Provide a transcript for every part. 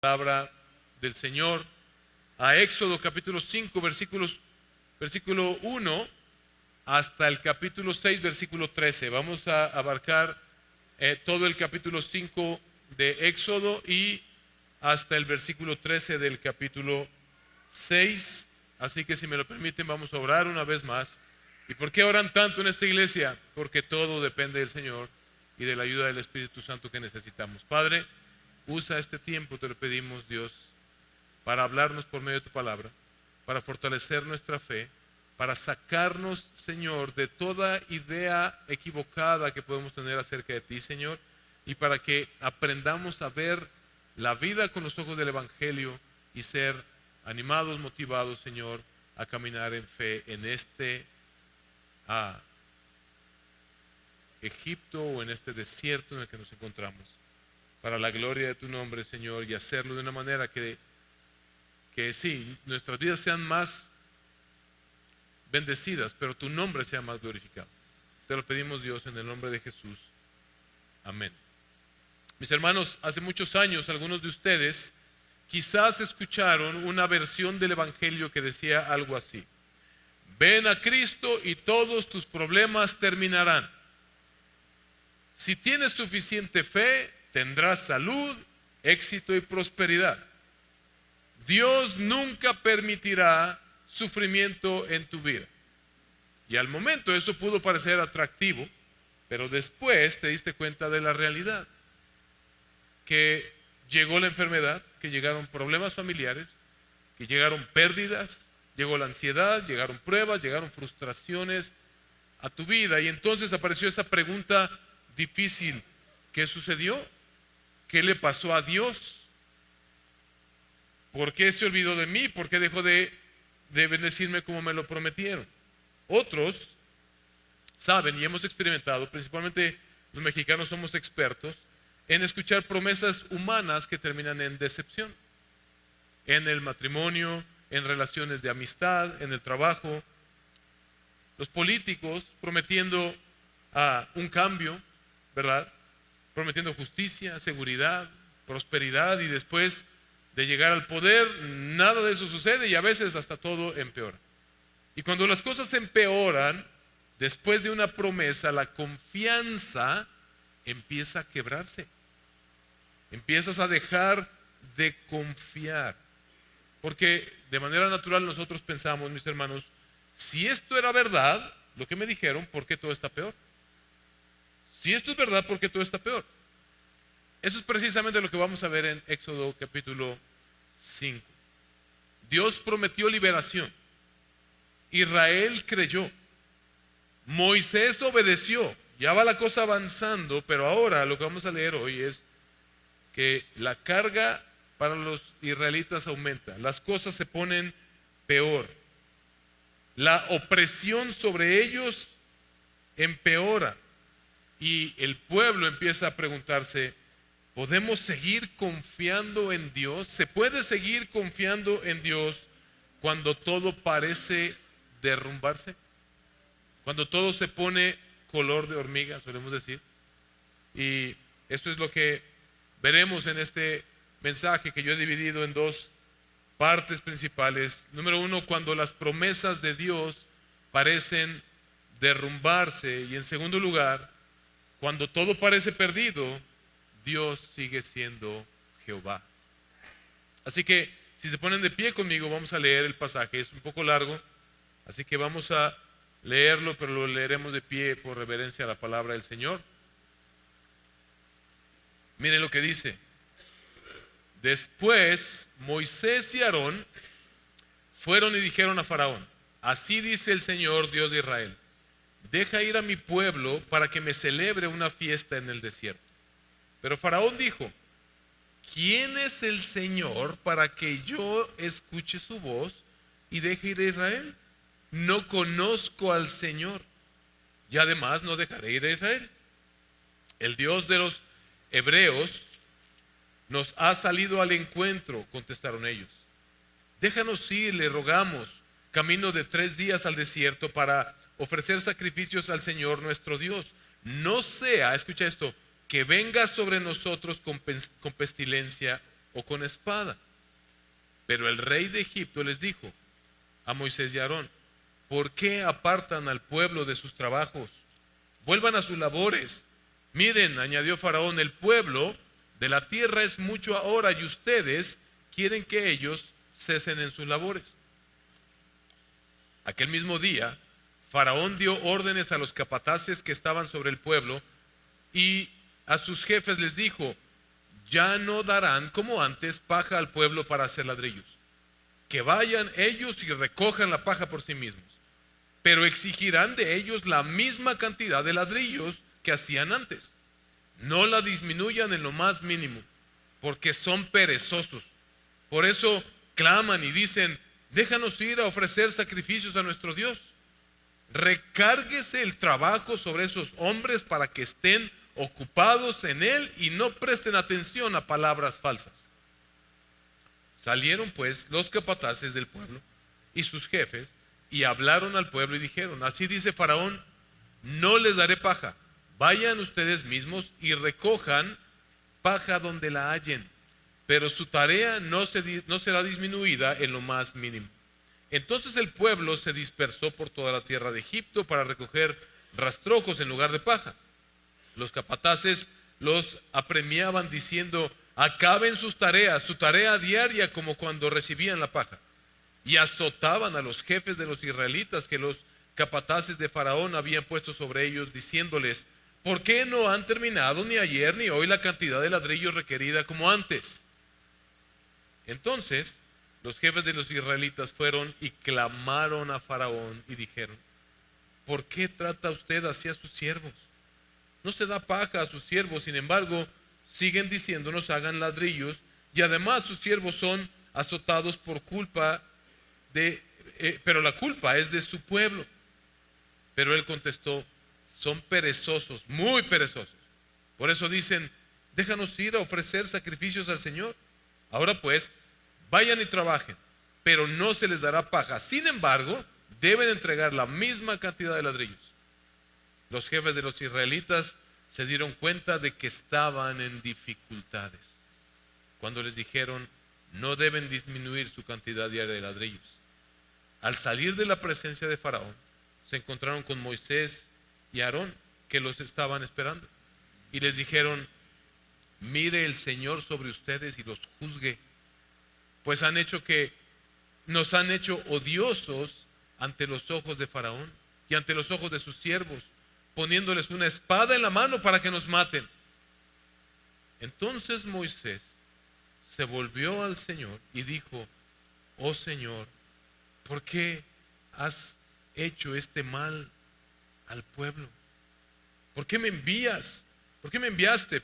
Palabra del Señor a Éxodo capítulo 5 versículo 1 hasta el capítulo 6 versículo 13. Vamos a abarcar todo el capítulo 5 de Éxodo y hasta el versículo 13 del capítulo 6. Así que si me lo permiten, vamos a orar una vez más. ¿Y por qué oran tanto en esta iglesia? Porque todo depende del Señor y de la ayuda del Espíritu Santo que necesitamos. Padre, usa este tiempo, te lo pedimos, Dios, para hablarnos por medio de tu palabra, para fortalecer nuestra fe, para sacarnos, Señor, de toda idea equivocada que podemos tener acerca de ti, Señor, y para que aprendamos a ver la vida con los ojos del Evangelio y ser animados, motivados, Señor, a caminar en fe en este Egipto o en este desierto en el que nos encontramos, para la gloria de tu nombre, Señor, y hacerlo de una manera que sí, nuestras vidas sean más bendecidas, pero tu nombre sea más glorificado. Te lo pedimos, Dios, en el nombre de Jesús. Amén. Mis hermanos, hace muchos años algunos de ustedes quizás escucharon una versión del Evangelio que decía algo así: ven a Cristo y todos tus problemas terminarán. Si tienes suficiente fe, tendrás salud, éxito y prosperidad. Dios nunca permitirá sufrimiento en tu vida. Y al momento eso pudo parecer atractivo, pero después te diste cuenta de la realidad. Que llegó la enfermedad, que llegaron problemas familiares, que llegaron pérdidas, llegó la ansiedad, llegaron pruebas, llegaron frustraciones a tu vida. Y entonces apareció esa pregunta difícil: ¿qué sucedió? ¿Qué le pasó a Dios? ¿Por qué se olvidó de mí? ¿Por qué dejó de bendecirme como me lo prometieron? Otros saben y hemos experimentado, principalmente los mexicanos somos expertos en escuchar promesas humanas que terminan en decepción. En el matrimonio, en relaciones de amistad, en el trabajo. Los políticos prometiendo un cambio, ¿verdad? Prometiendo justicia, seguridad, prosperidad, y después de llegar al poder, nada de eso sucede y a veces hasta todo empeora. Y cuando las cosas empeoran, después de una promesa, la confianza empieza a quebrarse. Empiezas a dejar de confiar. Porque de manera natural nosotros pensamos, mis hermanos, si esto era verdad, lo que me dijeron, ¿por qué todo está peor? Si esto es verdad, ¿por qué todo está peor? Eso es precisamente lo que vamos a ver en Éxodo capítulo 5. Dios prometió liberación. Israel creyó. Moisés obedeció. Ya va la cosa avanzando, pero ahora lo que vamos a leer hoy es que la carga para los israelitas aumenta. Las cosas se ponen peor. La opresión sobre ellos empeora. Y el pueblo empieza a preguntarse: ¿podemos seguir confiando en Dios? ¿Se puede seguir confiando en Dios cuando todo parece derrumbarse? Cuando todo se pone color de hormiga, solemos decir. Y esto es lo que veremos en este mensaje que yo he dividido en dos partes principales. Número uno, cuando las promesas de Dios parecen derrumbarse. Y en segundo lugar, cuando todo parece perdido, Dios sigue siendo Jehová. Así que si se ponen de pie conmigo, vamos a leer el pasaje. Es un poco largo, así que vamos a leerlo, pero lo leeremos de pie por reverencia a la palabra del Señor. Miren lo que dice. Después Moisés y Aarón fueron y dijeron a Faraón: así dice el Señor, Dios de Israel: deja ir a mi pueblo para que me celebre una fiesta en el desierto. Pero Faraón dijo: ¿quién es el Señor para que yo escuche su voz y deje ir a Israel? No conozco al Señor, y además no dejaré ir a Israel. El Dios de los hebreos nos ha salido al encuentro, contestaron ellos. Déjanos ir, le rogamos, camino de 3 días al desierto para ofrecer sacrificios al Señor nuestro Dios. No sea, escucha esto, que venga sobre nosotros con pestilencia o con espada. Pero el rey de Egipto les dijo a Moisés y a Aarón: ¿por qué apartan al pueblo de sus trabajos? Vuelvan a sus labores. Miren, añadió Faraón, el pueblo de la tierra es mucho ahora y ustedes quieren que ellos cesen en sus labores. Aquel mismo día, Faraón dio órdenes a los capataces que estaban sobre el pueblo y a sus jefes les dijo: ya no darán como antes paja al pueblo para hacer ladrillos. Que vayan ellos y recojan la paja por sí mismos, pero exigirán de ellos la misma cantidad de ladrillos que hacían antes. No la disminuyan en lo más mínimo, porque son perezosos. Por eso claman y dicen: déjanos ir a ofrecer sacrificios a nuestro Dios. Recárguese el trabajo sobre esos hombres para que estén ocupados en él y no presten atención a palabras falsas. Salieron pues los capataces del pueblo y sus jefes y hablaron al pueblo y dijeron: así dice Faraón, no les daré paja. Vayan ustedes mismos y recojan paja donde la hallen, pero su tarea no será disminuida en lo más mínimo. Entonces el pueblo se dispersó por toda la tierra de Egipto para recoger rastrojos en lugar de paja. Los capataces los apremiaban diciendo: acaben sus tareas, su tarea diaria, como cuando recibían la paja. Y azotaban a los jefes de los israelitas que los capataces de Faraón habían puesto sobre ellos, diciéndoles: ¿por qué no han terminado ni ayer ni hoy la cantidad de ladrillos requerida como antes? Entonces los jefes de los israelitas fueron y clamaron a Faraón y dijeron: ¿por qué trata usted así a sus siervos? No se da paja a sus siervos, sin embargo siguen diciéndonos: hagan ladrillos, y además sus siervos son azotados por culpa pero la culpa es de su pueblo. Pero él contestó: son perezosos, muy perezosos. Por eso dicen: déjanos ir a ofrecer sacrificios al Señor. Ahora pues, vayan y trabajen, pero no se les dará paja. Sin embargo, deben entregar la misma cantidad de ladrillos. Los jefes de los israelitas se dieron cuenta de que estaban en dificultades cuando les dijeron: no deben disminuir su cantidad diaria de ladrillos. Al salir de la presencia de Faraón, se encontraron con Moisés y Aarón, que los estaban esperando, y les dijeron: mire el Señor sobre ustedes y los juzgue, pues nos han hecho odiosos ante los ojos de Faraón y ante los ojos de sus siervos, poniéndoles una espada en la mano para que nos maten. Entonces Moisés se volvió al Señor y dijo: oh Señor, ¿por qué has hecho este mal al pueblo? ¿Por qué me envías? ¿Por qué me enviaste?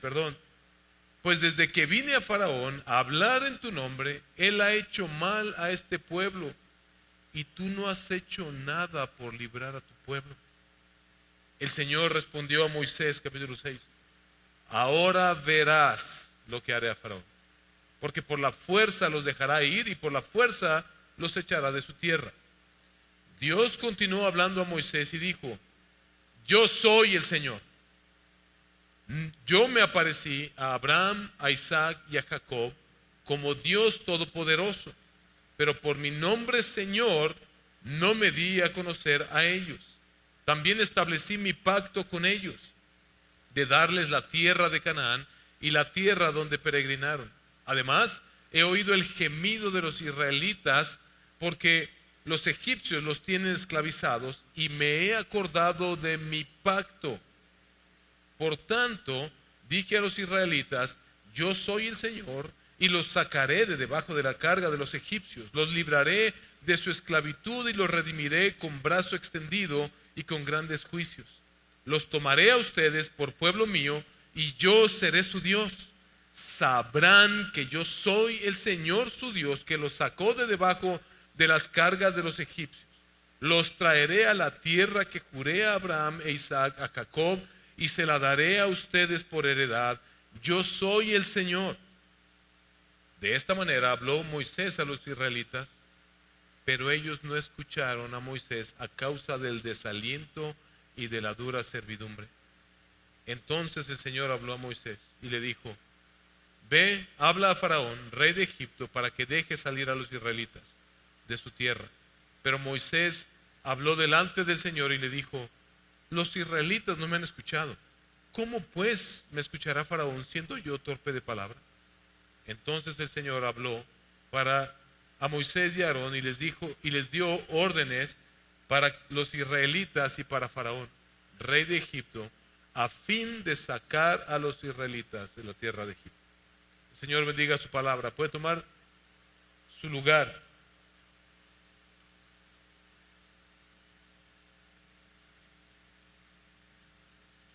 Pues desde que vine a Faraón a hablar en tu nombre, él ha hecho mal a este pueblo y tú no has hecho nada por librar a tu pueblo. El Señor respondió a Moisés, capítulo 6: ahora verás lo que haré a Faraón, porque por la fuerza los dejará ir y por la fuerza los echará de su tierra. Dios continuó hablando a Moisés y dijo: yo soy el Señor. Yo me aparecí a Abraham, a Isaac y a Jacob como Dios todopoderoso, pero por mi nombre Señor no me di a conocer a ellos. También establecí mi pacto con ellos, de darles la tierra de Canaán y la tierra donde peregrinaron. Además, he oído el gemido de los israelitas, porque los egipcios los tienen esclavizados, y me he acordado de mi pacto. Por tanto, dije a los israelitas: yo soy el Señor, y los sacaré de debajo de la carga de los egipcios, los libraré de su esclavitud y los redimiré con brazo extendido y con grandes juicios. Los tomaré a ustedes por pueblo mío y yo seré su Dios. Sabrán que yo soy el Señor su Dios, que los sacó de debajo de las cargas de los egipcios. Los traeré a la tierra que juré a Abraham e Isaac, a Jacob, y se la daré a ustedes por heredad. Yo soy el Señor. De esta manera habló Moisés a los israelitas, pero ellos no escucharon a Moisés a causa del desaliento y de la dura servidumbre. Entonces el Señor habló a Moisés y le dijo: ve, habla a Faraón, rey de Egipto, para que deje salir a los israelitas de su tierra. Pero Moisés habló delante del Señor y le dijo: los israelitas no me han escuchado. ¿Cómo pues me escuchará Faraón siendo yo torpe de palabra? Entonces el Señor habló a Moisés y a Aarón y les dijo, y les dio órdenes para los israelitas y para Faraón, rey de Egipto, a fin de sacar a los israelitas de la tierra de Egipto. El Señor bendiga su palabra. Puede tomar su lugar.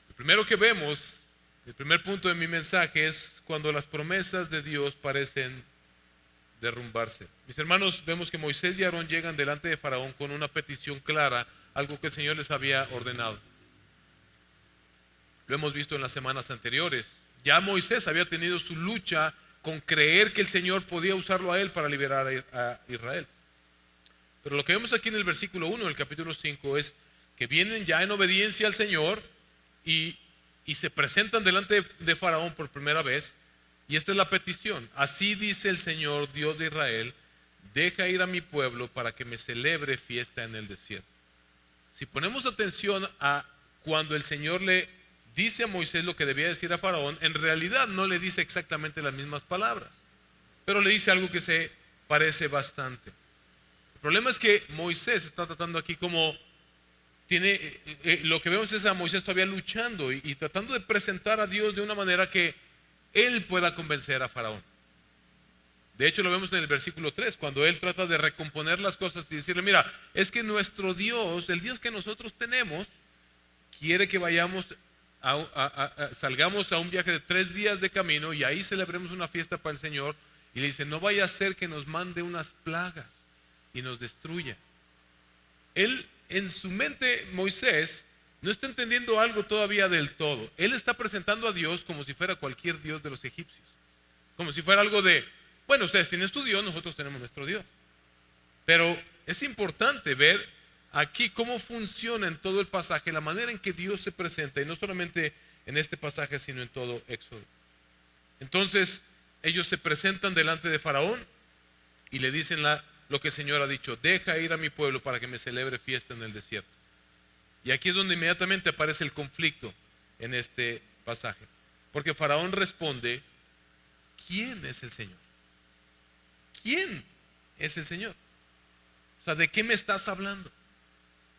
Lo primero que vemos, el primer punto de mi mensaje, es cuando las promesas de Dios parecen derrumbarse. Mis hermanos, vemos que Moisés y Aarón llegan delante de Faraón con una petición clara, algo que el Señor les había ordenado. Lo hemos visto en las semanas anteriores. Ya Moisés había tenido su lucha con creer que el Señor podía usarlo a él para liberar a Israel. Pero lo que vemos aquí en el versículo 1 del capítulo 5 es que vienen ya en obediencia al Señor y se presentan delante de Faraón por primera vez. Y esta es la petición: así dice el Señor, Dios de Israel, deja ir a mi pueblo para que me celebre fiesta en el desierto. Si ponemos atención a cuando el Señor le dice a Moisés lo que debía decir a Faraón, en realidad no le dice exactamente las mismas palabras, pero le dice algo que se parece bastante. El problema es que Moisés está tratando aquí como lo que vemos es a Moisés todavía luchando y tratando de presentar a Dios de una manera que él pueda convencer a Faraón. De hecho, lo vemos en el versículo 3, cuando él trata de recomponer las cosas y decirle: mira, es que nuestro Dios, el Dios que nosotros tenemos, quiere que vayamos salgamos a un viaje de 3 días de camino y ahí celebremos una fiesta para el Señor. Y le dice: no vaya a ser que nos mande unas plagas y nos destruya. Él, en su mente, Moisés no está entendiendo algo todavía del todo. Él está presentando a Dios como si fuera cualquier Dios de los egipcios, como si fuera algo de: bueno, ustedes tienen su Dios, nosotros tenemos nuestro Dios. Pero es importante ver aquí cómo funciona en todo el pasaje, la manera en que Dios se presenta, y no solamente en este pasaje, sino en todo Éxodo. Entonces ellos se presentan delante de Faraón y le dicen lo que el Señor ha dicho: deja ir a mi pueblo para que me celebre fiesta en el desierto. Y aquí es donde inmediatamente aparece el conflicto en este pasaje, porque Faraón responde: ¿quién es el Señor? ¿Quién es el Señor? O sea, ¿de qué me estás hablando?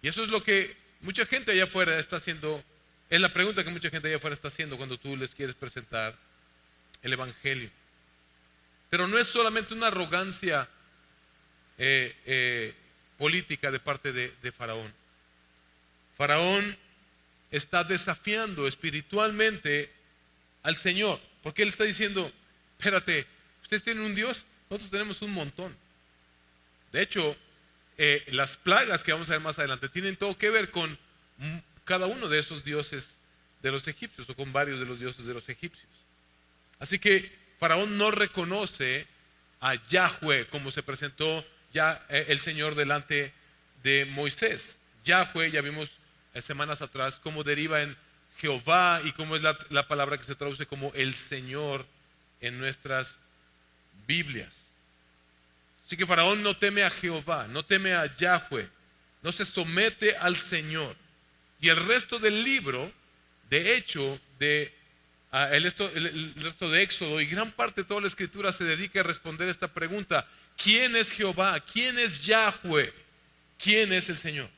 Y eso es lo que mucha gente allá afuera está haciendo. Es la pregunta que mucha gente allá afuera está haciendo cuando tú les quieres presentar el Evangelio. Pero no es solamente una arrogancia política de parte de Faraón. Faraón está desafiando espiritualmente al Señor, porque él está diciendo: espérate, ustedes tienen un Dios, nosotros tenemos un montón. De hecho, las plagas que vamos a ver más adelante tienen todo que ver con cada uno de esos dioses de los egipcios, o con varios de los dioses de los egipcios. Así que Faraón no reconoce a Yahweh como se presentó ya el Señor delante de Moisés. Yahweh, ya vimos semanas atrás cómo deriva en Jehová y cómo es la palabra que se traduce como el Señor en nuestras Biblias. Así que Faraón no teme a Jehová, no teme a Yahweh, no se somete al Señor. Y el resto del libro, de hecho, el resto de Éxodo y gran parte de toda la escritura se dedica a responder esta pregunta: ¿quién es Jehová? ¿Quién es Yahweh? ¿Quién es el Señor?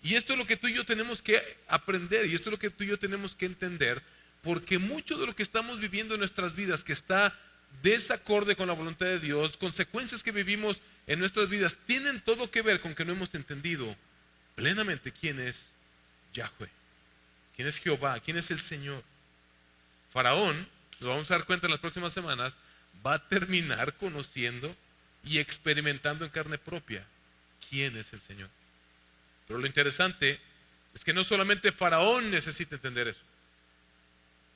Y esto es lo que tú y yo tenemos que aprender, y esto es lo que tú y yo tenemos que entender, porque mucho de lo que estamos viviendo en nuestras vidas, que está desacorde con la voluntad de Dios, consecuencias que vivimos en nuestras vidas, tienen todo que ver con que no hemos entendido plenamente quién es Yahweh, quién es Jehová, quién es el Señor. Faraón, lo vamos a dar cuenta en las próximas semanas, va a terminar conociendo y experimentando en carne propia quién es el Señor. Pero lo interesante es que no solamente Faraón necesita entender eso,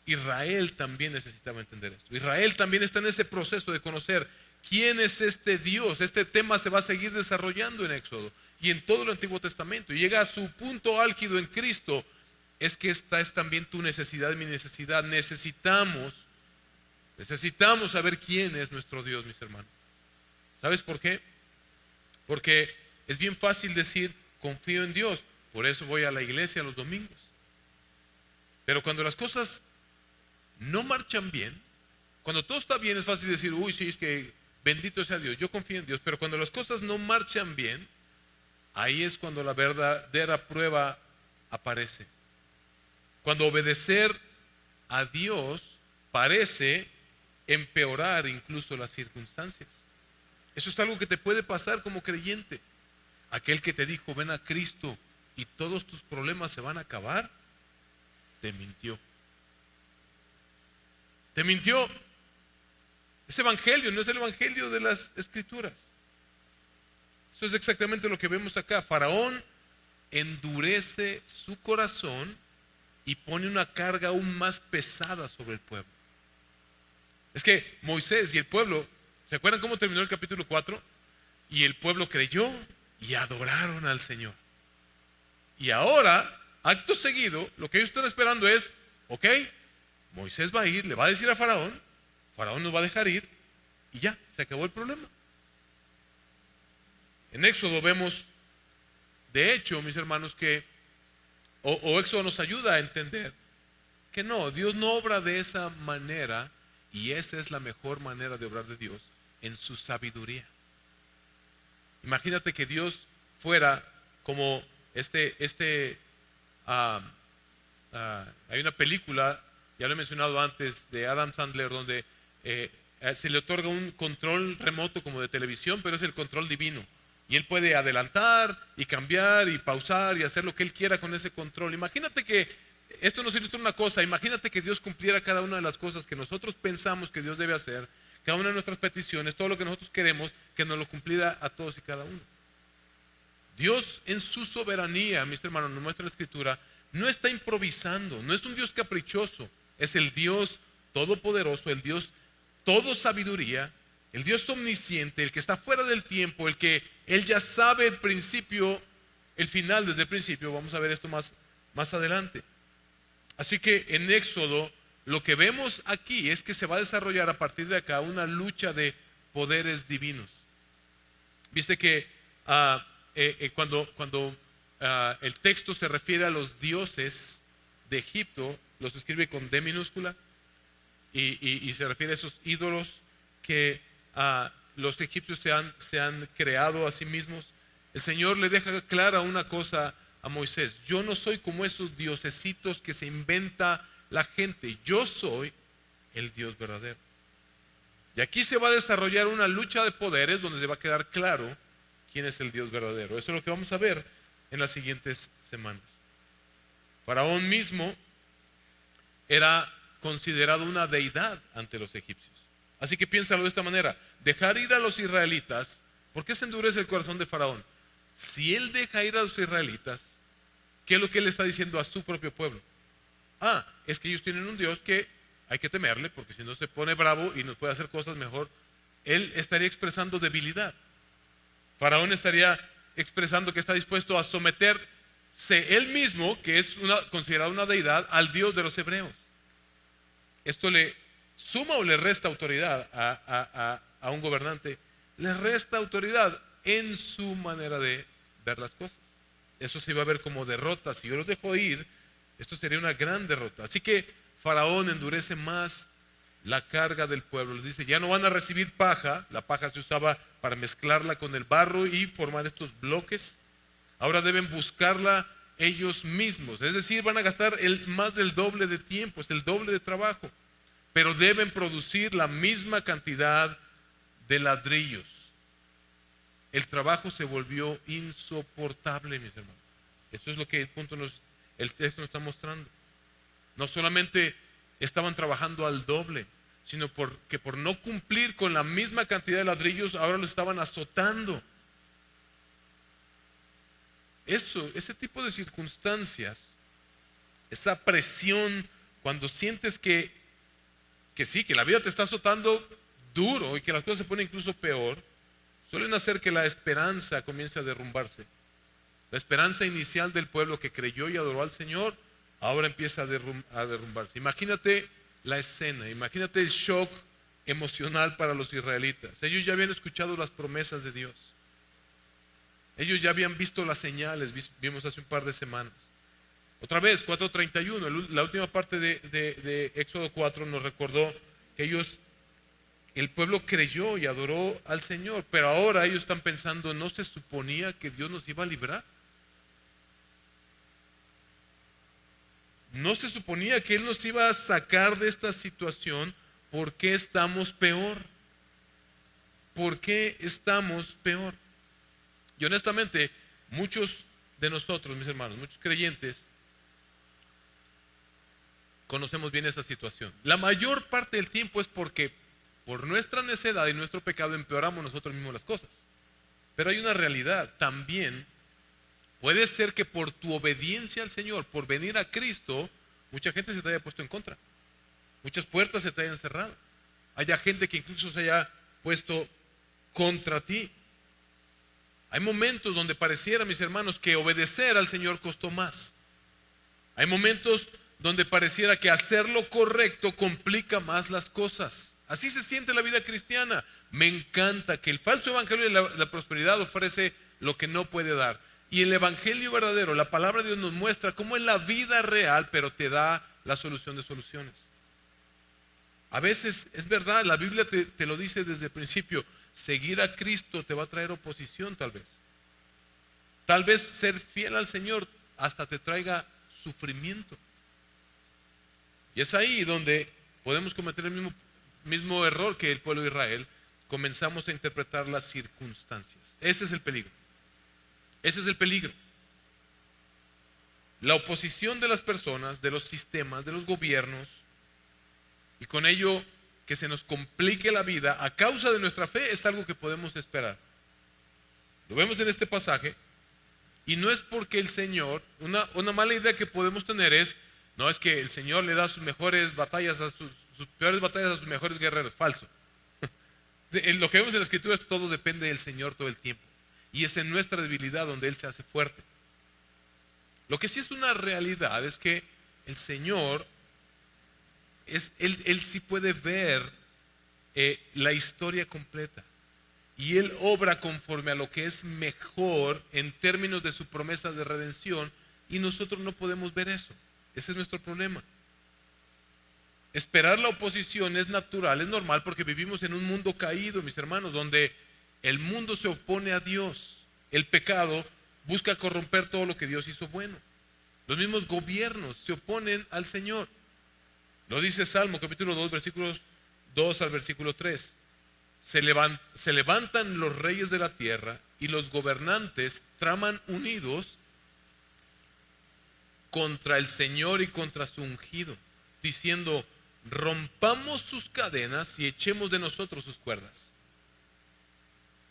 Israel también necesitaba entender esto. Israel también está en ese proceso de conocer quién es este Dios. Este tema se va a seguir desarrollando en Éxodo y en todo el Antiguo Testamento, y llega a su punto álgido en Cristo. Es que esta es también tu necesidad y mi necesidad. Necesitamos Necesitamos saber quién es nuestro Dios, mis hermanos. ¿Sabes por qué? Porque es bien fácil decir, confío en Dios, por eso voy a la iglesia los domingos. Pero cuando las cosas no marchan bien, cuando todo está bien es fácil decir, uy, sí, es que bendito sea Dios, yo confío en Dios. Pero cuando las cosas no marchan bien, ahí es cuando la verdadera prueba aparece. Cuando obedecer a Dios parece empeorar incluso las circunstancias. Eso es algo que te puede pasar como creyente. Aquel que te dijo, ven a Cristo y todos tus problemas se van a acabar, te mintió. Te mintió. Ese evangelio no es el evangelio de las Escrituras. Eso es exactamente lo que vemos acá. Faraón endurece su corazón y pone una carga aún más pesada sobre el pueblo. Es que Moisés y el pueblo, ¿se acuerdan cómo terminó el capítulo 4? Y el pueblo creyó y adoraron al Señor. Y ahora, acto seguido, lo que ellos están esperando es, ok, Moisés va a ir, le va a decir a Faraón, Faraón nos va a dejar ir y ya, se acabó el problema. En Éxodo vemos, de hecho, mis hermanos, que Éxodo nos ayuda a entender que no, Dios no obra de esa manera, y esa es la mejor manera de obrar de Dios, en su sabiduría. Imagínate que Dios fuera como hay una película, ya lo he mencionado antes, de Adam Sandler, donde se le otorga un control remoto como de televisión, pero es el control divino. Y él puede adelantar y cambiar y pausar y hacer lo que él quiera con ese control. Imagínate que, esto nos ilustra una cosa, imagínate que Dios cumpliera cada una de las cosas que nosotros pensamos que Dios debe hacer, cada una de nuestras peticiones, todo lo que nosotros queremos, que nos lo cumpliera a todos y cada uno. Dios en su soberanía, mis hermanos, nos muestra la Escritura, no está improvisando, no es un Dios caprichoso, es el Dios todopoderoso, el Dios todo sabiduría, el Dios omnisciente, el que está fuera del tiempo, el que Él ya sabe el principio, el final desde el principio. Vamos a ver esto más adelante. Así que en Éxodo lo que vemos aquí es que se va a desarrollar a partir de acá una lucha de poderes divinos. Viste que cuando el texto se refiere a los dioses de Egipto, los escribe con D minúscula y se refiere a esos ídolos que los egipcios se han creado a sí mismos. El Señor le deja clara una cosa a Moisés: yo no soy como esos diosesitos que se inventa la gente, yo soy el Dios verdadero. Y aquí se va a desarrollar una lucha de poderes donde se va a quedar claro quién es el Dios verdadero. Eso es lo que vamos a ver en las siguientes semanas. Faraón mismo era considerado una deidad ante los egipcios. Así que piénsalo de esta manera: dejar ir a los israelitas. ¿Por qué se endurece el corazón de Faraón? Si él deja ir a los israelitas, ¿qué es lo que él está diciendo a su propio pueblo? Es que ellos tienen un Dios que hay que temerle, porque si no se pone bravo y nos puede hacer cosas mejor. Él estaría expresando debilidad. Faraón estaría expresando que está dispuesto a someterse él mismo, que es considerado una deidad, al Dios de los hebreos. ¿Esto le suma o le resta autoridad a un gobernante? Le resta autoridad en su manera de ver las cosas. Eso se iba a ver como derrota. Si yo los dejo ir, esto sería una gran derrota. Así que Faraón endurece más la carga del pueblo. Les dice, ya no van a recibir paja. La paja se usaba para mezclarla con el barro y formar estos bloques. Ahora deben buscarla ellos mismos. Es decir, van a gastar más del doble de tiempo, es el doble de trabajo. Pero deben producir la misma cantidad de ladrillos. El trabajo se volvió insoportable, mis hermanos. Eso es lo que el texto nos está mostrando. No solamente estaban trabajando al doble, sino porque por no cumplir con la misma cantidad de ladrillos, ahora los estaban azotando. Ese tipo de circunstancias, esa presión, cuando sientes que sí, que la vida te está azotando duro y que las cosas se ponen incluso peor, suelen hacer que la esperanza comience a derrumbarse. La esperanza inicial del pueblo que creyó y adoró al Señor, ahora empieza a derrumbarse. Imagínate la escena, imagínate el shock emocional para los israelitas. Ellos ya habían escuchado las promesas de Dios. Ellos ya habían visto las señales, vimos hace un par de semanas. Otra vez, 4:31, la última parte de Éxodo 4 nos recordó que el pueblo creyó y adoró al Señor, pero ahora ellos están pensando, ¿no se suponía que Dios nos iba a librar? ¿No se suponía que Él nos iba a sacar de esta situación? ¿Por qué estamos peor? ¿Por qué estamos peor? Y honestamente, muchos de nosotros, mis hermanos, muchos creyentes, conocemos bien esa situación. La mayor parte del tiempo es porque por nuestra necedad y nuestro pecado empeoramos nosotros mismos las cosas. Pero hay una realidad también. Puede ser que por tu obediencia al Señor, por venir a Cristo, mucha gente se te haya puesto en contra. Muchas puertas se te hayan cerrado. Haya gente que incluso se haya puesto contra ti. Hay momentos donde pareciera, mis hermanos, que obedecer al Señor costó más. Hay momentos donde pareciera que hacer lo correcto complica más las cosas. Así se siente la vida cristiana. Me encanta que el falso evangelio de la prosperidad ofrece lo que no puede dar. Y el evangelio verdadero, la palabra de Dios nos muestra cómo es la vida real, pero te da la solución de soluciones. A veces es verdad, la Biblia te lo dice desde el principio. Seguir a Cristo te va a traer oposición tal vez. Tal vez ser fiel al Señor hasta te traiga sufrimiento. Y es ahí donde podemos cometer el mismo error que el pueblo de Israel. Comenzamos a interpretar las circunstancias. Ese es el peligro. Ese es el peligro. La oposición de las personas, de los sistemas, de los gobiernos, y con ello que se nos complique la vida a causa de nuestra fe, es algo que podemos esperar. Lo vemos en este pasaje, y no es porque el Señor, una mala idea que podemos tener es, no es que el Señor le da sus mejores batallas, sus peores batallas a sus mejores guerreros. Falso. Lo que vemos en la Escritura es todo depende del Señor todo el tiempo. Y es en nuestra debilidad donde Él se hace fuerte. Lo que sí es una realidad es que el Señor, Él sí puede ver la historia completa. Y Él obra conforme a lo que es mejor en términos de su promesa de redención. Y nosotros no podemos ver eso. Ese es nuestro problema. Esperar la oposición es natural, es normal, porque vivimos en un mundo caído, mis hermanos, donde el mundo se opone a Dios. El pecado busca corromper todo lo que Dios hizo bueno. Los mismos gobiernos se oponen al Señor. Lo dice Salmo capítulo 2, versículos 2 al versículo 3. Se levantan los reyes de la tierra y los gobernantes traman unidos contra el Señor y contra su ungido, diciendo: rompamos sus cadenas y echemos de nosotros sus cuerdas.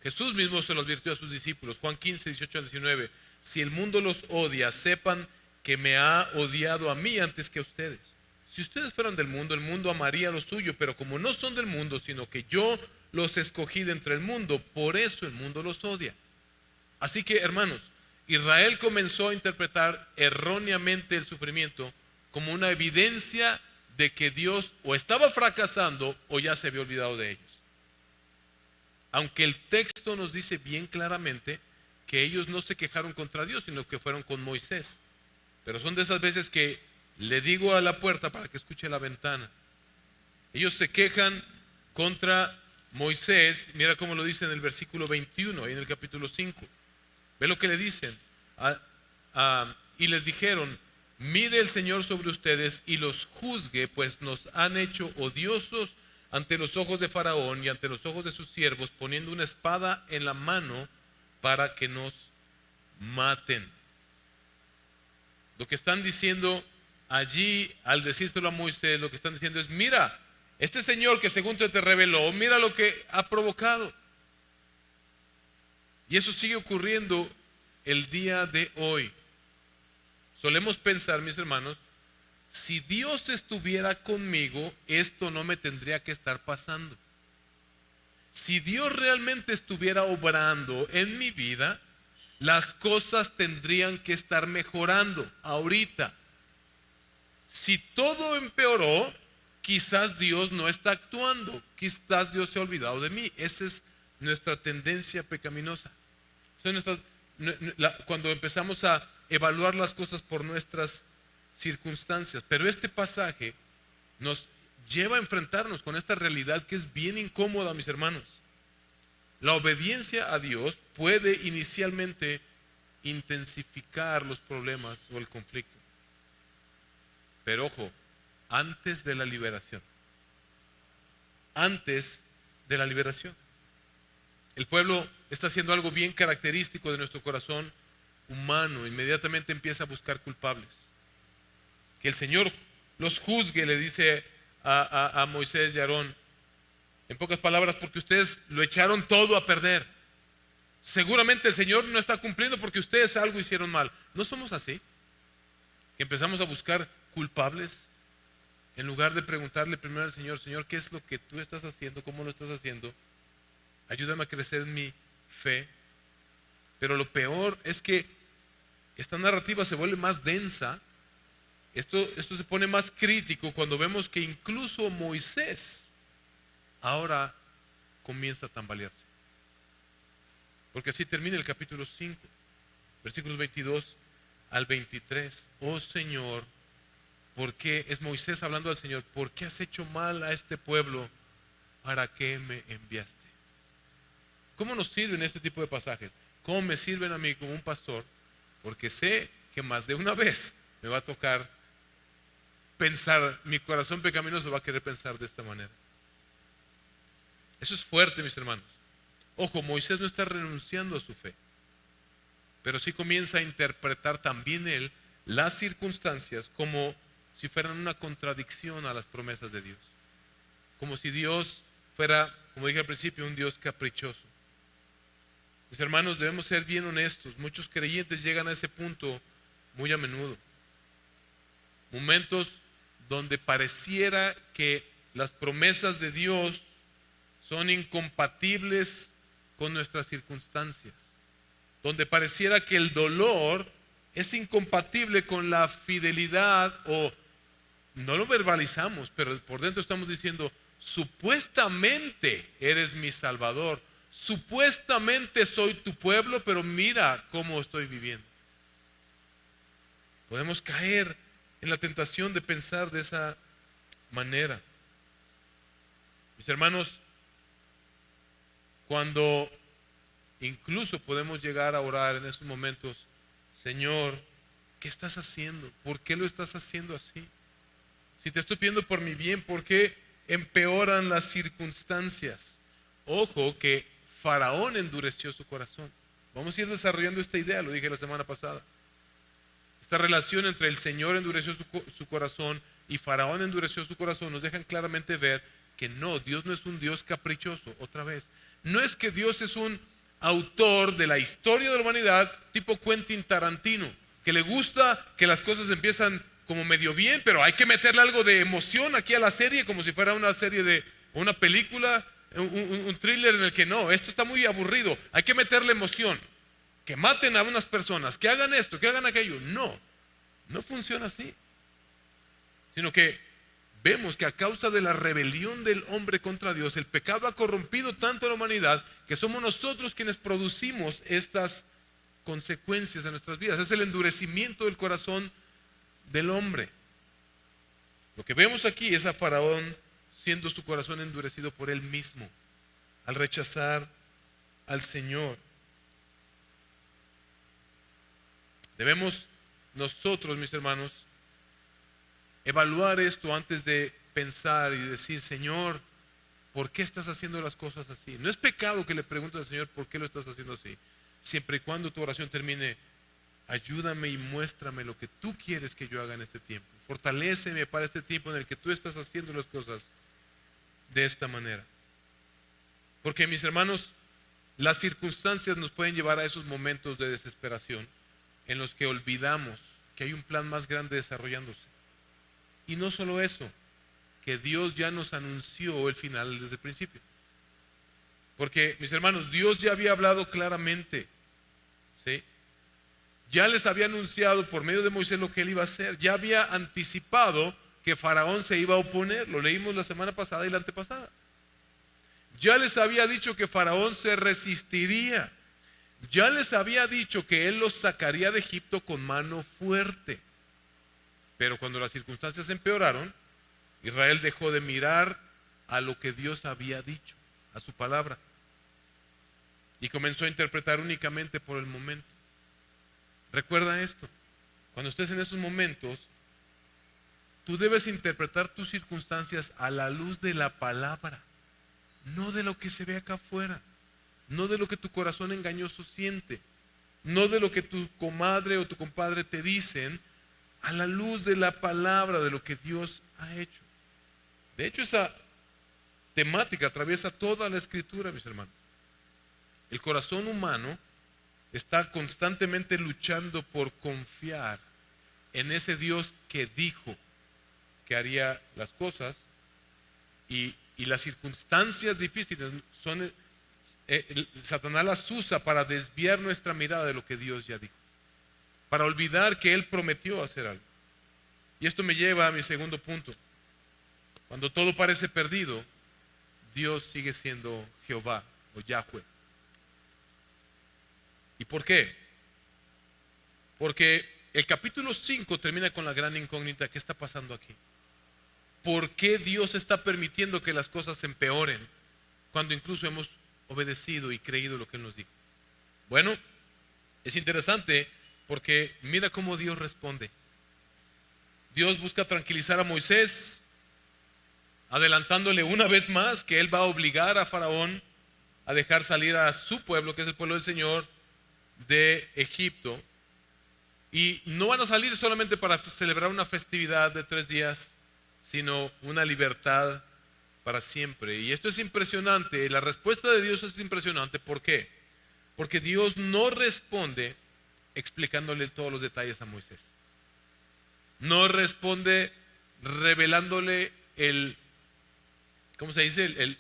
Jesús mismo se lo advirtió a sus discípulos, Juan 15, 18 al 19. Si el mundo los odia, sepan que me ha odiado a mí antes que a ustedes. Si ustedes fueran del mundo, el mundo amaría lo suyo, pero como no son del mundo, sino que yo los escogí de entre el mundo, por eso el mundo los odia. Así que, hermanos, Israel comenzó a interpretar erróneamente el sufrimiento como una evidencia de que Dios o estaba fracasando o ya se había olvidado de ellos. Aunque el texto nos dice bien claramente que ellos no se quejaron contra Dios, sino que fueron con Moisés. Pero son de esas veces que le digo a la puerta para que escuche la ventana. Ellos se quejan contra Moisés. Mira cómo lo dice en el versículo 21, ahí en el capítulo 5. Ve lo que le dicen. Y les dijeron: mire el Señor sobre ustedes y los juzgue, pues nos han hecho odiosos ante los ojos de Faraón y ante los ojos de sus siervos, poniendo una espada en la mano para que nos maten. Lo que están diciendo allí, al decírselo a Moisés, lo que están diciendo es: mira, este Señor que según te reveló, mira lo que ha provocado. Y eso sigue ocurriendo el día de hoy. Solemos pensar, mis hermanos, si Dios estuviera conmigo, esto no me tendría que estar pasando. Si Dios realmente estuviera obrando en mi vida, las cosas tendrían que estar mejorando ahorita. Si todo empeoró, quizás Dios no está actuando, quizás Dios se ha olvidado de mí. Esa es nuestra tendencia pecaminosa. Esa es cuando empezamos a evaluar las cosas por nuestras circunstancias. Pero este pasaje nos lleva a enfrentarnos con esta realidad que es bien incómoda, mis hermanos. La obediencia a Dios puede inicialmente intensificar los problemas o el conflicto. Pero ojo, antes de la liberación. Antes de la liberación. El pueblo está haciendo algo bien característico de nuestro corazón humano. Inmediatamente empieza a buscar culpables. Que el Señor los juzgue, le dice a Moisés y a Aarón. En pocas palabras, porque ustedes lo echaron todo a perder. Seguramente el Señor no está cumpliendo porque ustedes algo hicieron mal. ¿No somos así? Que empezamos a buscar culpables en lugar de preguntarle primero al Señor: Señor, ¿qué es lo que tú estás haciendo? ¿Cómo lo estás haciendo? Ayúdame a crecer en mi fe. Pero lo peor es que esta narrativa se vuelve más densa. Esto se pone más crítico cuando vemos que incluso Moisés ahora comienza a tambalearse. Porque así termina el capítulo 5, versículos 22 al 23. Oh Señor, ¿por qué? Es Moisés hablando al Señor. ¿Por qué has hecho mal a este pueblo? ¿Para qué me enviaste? ¿Cómo nos sirven este tipo de pasajes? ¿Cómo me sirven a mí como un pastor? Porque sé que más de una vez me va a tocar pensar, mi corazón pecaminoso va a querer pensar de esta manera. Eso es fuerte, mis hermanos. Ojo, Moisés no está renunciando a su fe, pero sí comienza a interpretar también él las circunstancias como si fueran una contradicción a las promesas de Dios. Como si Dios fuera, como dije al principio, un Dios caprichoso. Mis hermanos, debemos ser bien honestos. Muchos creyentes llegan a ese punto muy a menudo. Momentos donde pareciera que las promesas de Dios son incompatibles con nuestras circunstancias. Donde pareciera que el dolor es incompatible con la fidelidad, o no lo verbalizamos, pero por dentro estamos diciendo: supuestamente eres mi Salvador, supuestamente soy tu pueblo, pero mira cómo estoy viviendo. Podemos caer en la tentación de pensar de esa manera. Mis hermanos, cuando incluso podemos llegar a orar en esos momentos: Señor, ¿qué estás haciendo? ¿Por qué lo estás haciendo así? Si te estoy pidiendo por mi bien, ¿por qué empeoran las circunstancias? Ojo que Faraón endureció su corazón. Vamos a ir desarrollando esta idea, lo dije la semana pasada. Esta relación entre el Señor endureció su corazón y Faraón endureció su corazón nos dejan claramente ver que no, Dios no es un Dios caprichoso. Otra vez, no es que Dios es un autor de la historia de la humanidad tipo Quentin Tarantino, que le gusta que las cosas empiezan como medio bien, pero hay que meterle algo de emoción aquí a la serie, como si fuera una serie de una película, un thriller en el que no, esto está muy aburrido, hay que meterle emoción, que maten a unas personas, que hagan esto, que hagan aquello. No funciona así, sino que vemos que a causa de la rebelión del hombre contra Dios, el pecado ha corrompido tanto a la humanidad que somos nosotros quienes producimos estas consecuencias en nuestras vidas. Es el endurecimiento del corazón del hombre. Lo que vemos aquí es a Faraón siendo su corazón endurecido por él mismo al rechazar al Señor. Debemos nosotros, mis hermanos, evaluar esto antes de pensar y decir: Señor, ¿por qué estás haciendo las cosas así? No es pecado que le preguntes al Señor por qué lo estás haciendo así, siempre y cuando tu oración termine: ayúdame y muéstrame lo que tú quieres que yo haga en este tiempo. Fortaléceme para este tiempo en el que tú estás haciendo las cosas de esta manera. Porque, mis hermanos, las circunstancias nos pueden llevar a esos momentos de desesperación en los que olvidamos que hay un plan más grande desarrollándose. Y no solo eso, que Dios ya nos anunció el final desde el principio. Porque, mis hermanos, Dios ya había hablado claramente, ¿sí? Ya les había anunciado por medio de Moisés lo que él iba a hacer. Ya había anticipado que Faraón se iba a oponer. Lo leímos la semana pasada y la antepasada. Ya les había dicho que Faraón se resistiría. Ya les había dicho que él los sacaría de Egipto con mano fuerte. Pero cuando las circunstancias empeoraron, Israel dejó de mirar a lo que Dios había dicho, a su palabra, y comenzó a interpretar únicamente por el momento. Recuerda esto: cuando estés en esos momentos, tú debes interpretar tus circunstancias a la luz de la palabra, no de lo que se ve acá afuera, no de lo que tu corazón engañoso siente, no de lo que tu comadre o tu compadre te dicen, a la luz de la palabra, de lo que Dios ha hecho. De hecho, esa temática atraviesa toda la escritura, mis hermanos. El corazón humano está constantemente luchando por confiar en ese Dios que dijo que haría las cosas, y las circunstancias difíciles son, Satanás las usa para desviar nuestra mirada de lo que Dios ya dijo, para olvidar que Él prometió hacer algo. Y esto me lleva a mi segundo punto. Cuando todo parece perdido, Dios sigue siendo Jehová o Yahweh. ¿Y por qué? Porque el capítulo 5 termina con la gran incógnita: ¿qué está pasando aquí? ¿Por qué Dios está permitiendo que las cosas se empeoren cuando incluso hemos obedecido y creído lo que Él nos dijo? Bueno, es interesante porque mira cómo Dios responde. Dios busca tranquilizar a Moisés, adelantándole una vez más que Él va a obligar a Faraón a dejar salir a su pueblo, que es el pueblo del Señor, de Egipto. Y no van a salir solamente para celebrar una festividad de 3 días, sino una libertad para siempre. Y esto es impresionante. La respuesta de Dios es impresionante. ¿Por qué? Porque Dios no responde explicándole todos los detalles a Moisés. No responde revelándole ¿cómo se dice?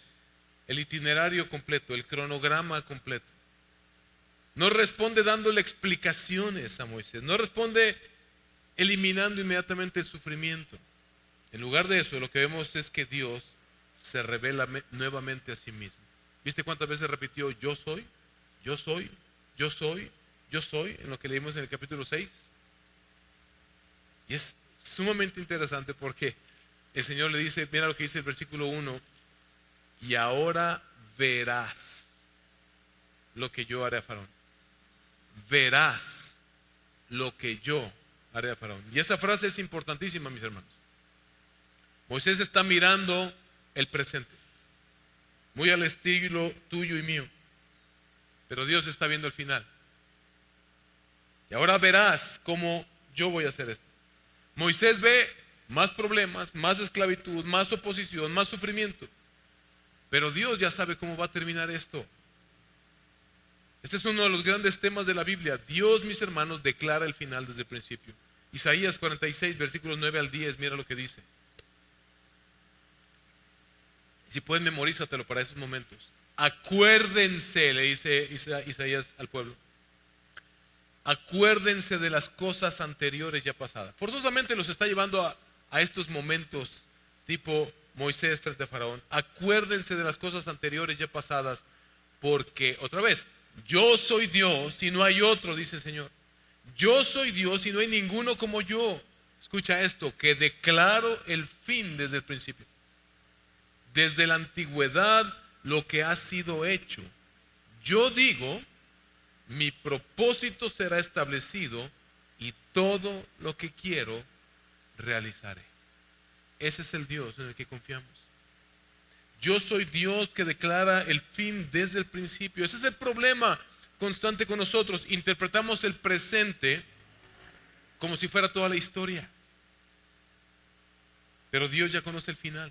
El itinerario completo, el cronograma completo. No responde dándole explicaciones a Moisés. No responde eliminando inmediatamente el sufrimiento. En lugar de eso, lo que vemos es que Dios se revela nuevamente a sí mismo. ¿Viste cuántas veces repitió yo soy, yo soy, yo soy, yo soy, en lo que leímos en el capítulo 6? Y es sumamente interesante porque el Señor le dice, mira lo que dice el versículo 1: y ahora verás lo que yo haré a Faraón. Verás lo que yo haré a Faraón. Y esta frase es importantísima, mis hermanos. Moisés está mirando el presente, muy al estilo tuyo y mío, pero Dios está viendo el final. Y ahora verás cómo yo voy a hacer esto. Moisés ve más problemas, más esclavitud, más oposición, más sufrimiento, pero Dios ya sabe cómo va a terminar esto. Este es uno de los grandes temas de la Biblia. Dios, mis hermanos, declara el final desde el principio. Isaías 46, versículos 9 al 10, mira lo que dice. Si pueden, memorízatelo para esos momentos. Acuérdense, le dice Isaías al pueblo, acuérdense de las cosas anteriores ya pasadas. Forzosamente los está llevando a estos momentos tipo Moisés frente a Faraón. Acuérdense de las cosas anteriores ya pasadas, porque, otra vez, yo soy Dios y no hay otro, dice el Señor. Yo soy Dios y no hay ninguno como yo. Escucha esto, que declaro el fin desde el principio. Desde la antigüedad lo que ha sido hecho. Yo digo, mi propósito será establecido y todo lo que quiero realizaré. Ese es el Dios en el que confiamos. Yo soy Dios que declara el fin desde el principio. Ese es el problema constante con nosotros. Interpretamos el presente como si fuera toda la historia, pero Dios ya conoce el final.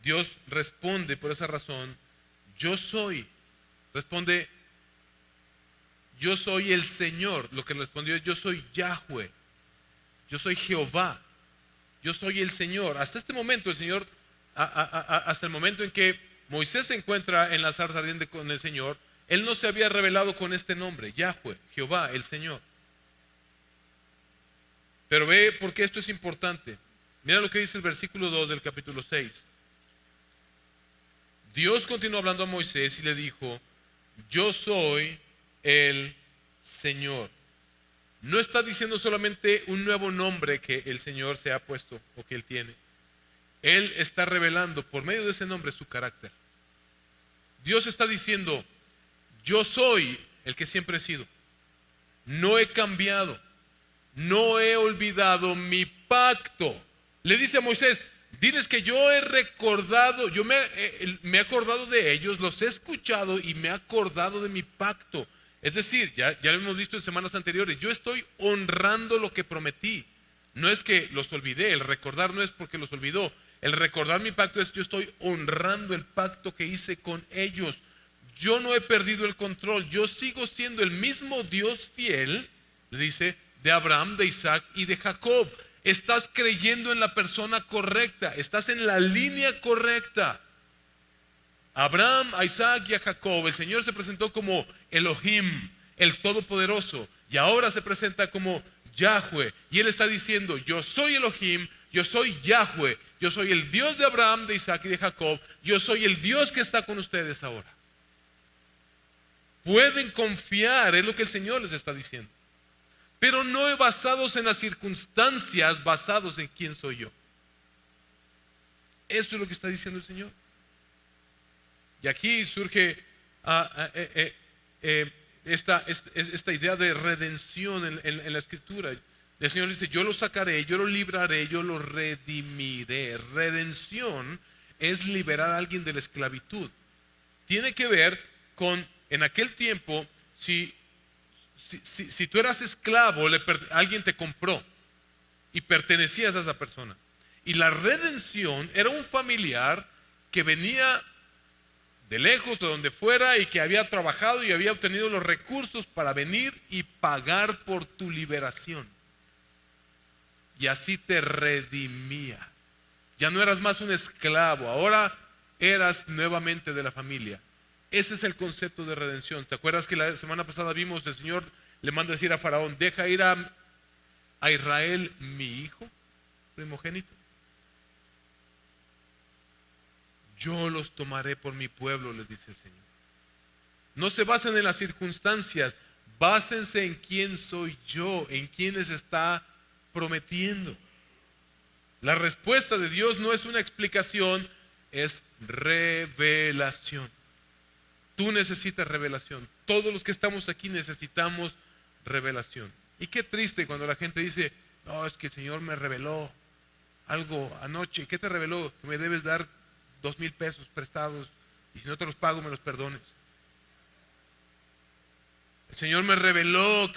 Dios responde por esa razón, yo soy. Responde, yo soy el Señor. Lo que respondió es, yo soy Yahweh, yo soy Jehová, yo soy el Señor. Hasta este momento el Señor, hasta el momento en que Moisés se encuentra en la zarza ardiente con el Señor, Él no se había revelado con este nombre, Yahweh, Jehová, el Señor. Pero ve por qué esto es importante. Mira lo que dice el versículo 2 del capítulo 6. Dios continuó hablando a Moisés y le dijo: yo soy el Señor. No está diciendo solamente un nuevo nombre que el Señor se ha puesto o que Él tiene. Él está revelando por medio de ese nombre su carácter. Dios está diciendo: yo soy el que siempre he sido. No he cambiado. No he olvidado mi pacto. Le dice a Moisés: diles que yo he recordado, me he acordado de ellos, los he escuchado y me he acordado de mi pacto. Es decir, ya lo hemos visto en semanas anteriores, yo estoy honrando lo que prometí. No es que los olvidé, el recordar no es porque los olvidó. El recordar mi pacto es: yo estoy honrando el pacto que hice con ellos. Yo no he perdido el control, yo sigo siendo el mismo Dios fiel, le dice, de Abraham, de Isaac y de Jacob. Estás creyendo en la persona correcta, estás en la línea correcta. Abraham, a Isaac y a Jacob, el Señor se presentó como Elohim, el Todopoderoso, y ahora se presenta como Yahweh. Y Él está diciendo: yo soy Elohim, yo soy Yahweh, yo soy el Dios de Abraham, de Isaac y de Jacob, yo soy el Dios que está con ustedes ahora. Pueden confiar, es lo que el Señor les está diciendo. Pero no basados en las circunstancias, basados en quién soy yo. Eso es lo que está diciendo el Señor. Y aquí surge esta idea de redención en la Escritura. El Señor dice: yo lo sacaré, yo lo libraré, yo lo redimiré. Redención es liberar a alguien de la esclavitud. Tiene que ver con, en aquel tiempo, si tú eras esclavo, alguien te compró y pertenecías a esa persona. Y la redención era un familiar que venía de lejos, de donde fuera, y que había trabajado y había obtenido los recursos para venir y pagar por tu liberación. Y así te redimía. Ya no eras más un esclavo, ahora eras nuevamente de la familia. Ese es el concepto de redención. ¿Te acuerdas que la semana pasada vimos el Señor le manda decir a Faraón: deja ir a Israel mi hijo primogénito? Yo los tomaré por mi pueblo, les dice el Señor. No se basen en las circunstancias, básense en quién soy yo, en quién les está prometiendo. La respuesta de Dios no es una explicación, es revelación. Tú necesitas revelación. Todos los que estamos aquí necesitamos revelación. Y qué triste cuando la gente dice: no, es que el Señor me reveló algo anoche. ¿Qué te reveló? Que me debes dar 2,000 pesos prestados, y si no te los pago, me los perdones. El Señor me reveló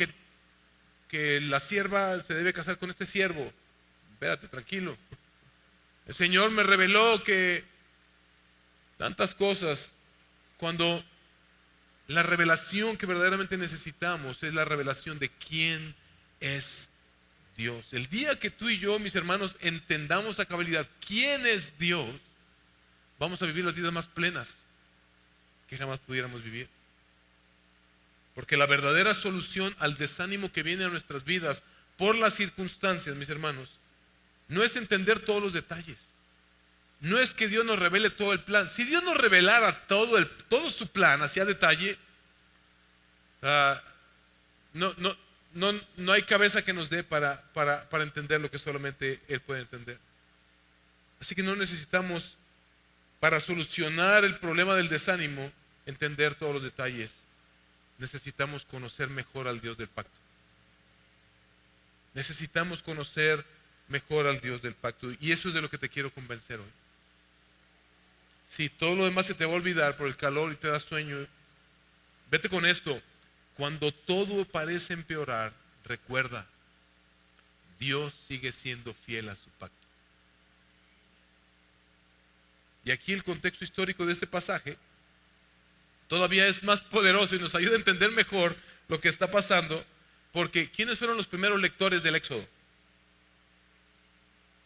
que la sierva se debe casar con este siervo. Espérate, tranquilo. El Señor me reveló que tantas cosas, cuando la revelación que verdaderamente necesitamos es la revelación de quién es Dios. El día que tú y yo, mis hermanos, entendamos a cabalidad quién es Dios, vamos a vivir las vidas más plenas que jamás pudiéramos vivir. Porque la verdadera solución al desánimo que viene a nuestras vidas por las circunstancias, mis hermanos, no es entender todos los detalles. No es que Dios nos revele todo el plan. Si Dios nos revelara todo su plan hacia detalle, no hay cabeza que nos dé para entender lo que solamente Él puede entender. Así que no necesitamos, para solucionar el problema del desánimo, entender todos los detalles. Necesitamos conocer mejor al Dios del pacto. Necesitamos conocer mejor al Dios del pacto. Y eso es de lo que te quiero convencer hoy. Si todo lo demás se te va a olvidar por el calor y te da sueño, vete con esto: cuando todo parece empeorar, recuerda, Dios sigue siendo fiel a su pacto. Y aquí el contexto histórico de este pasaje todavía es más poderoso y nos ayuda a entender mejor lo que está pasando, porque ¿quiénes fueron los primeros lectores del Éxodo?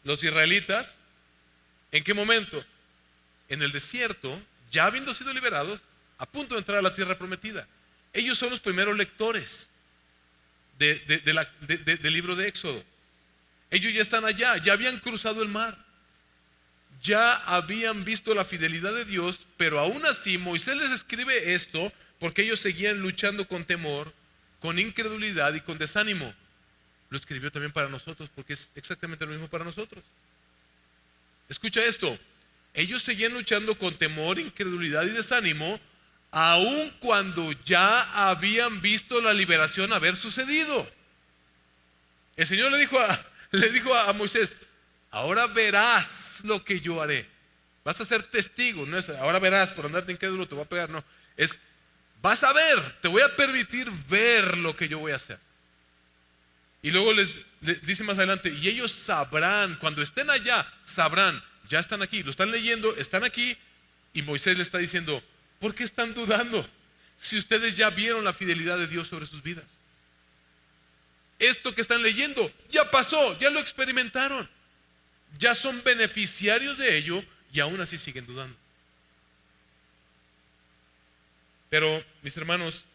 Los israelitas. ¿En qué momento? En el desierto, ya habiendo sido liberados, a punto de entrar a la tierra prometida. Ellos son los primeros lectores del libro de Éxodo. Ellos ya están allá, ya habían cruzado el mar, ya habían visto la fidelidad de Dios, pero aún así Moisés les escribe esto porque ellos seguían luchando con temor, con incredulidad y con desánimo. Lo escribió también para nosotros porque es exactamente lo mismo para nosotros. Escucha esto, ellos seguían luchando con temor, incredulidad y desánimo, aun cuando ya habían visto la liberación haber sucedido. El Señor le dijo a Moisés: ahora verás lo que yo haré. Vas a ser testigo. No es ahora verás, por andarte incrédulo te voy a pegar. No, es vas a ver, te voy a permitir ver lo que yo voy a hacer. Y luego les dice más adelante: y ellos sabrán, cuando estén allá, sabrán, ya están aquí, lo están leyendo, están aquí. Y Moisés le está diciendo: ¿por qué están dudando? Si ustedes ya vieron la fidelidad de Dios sobre sus vidas. Esto que están leyendo ya pasó, ya lo experimentaron, ya son beneficiarios de ello y aún así siguen dudando. Pero, mis hermanos,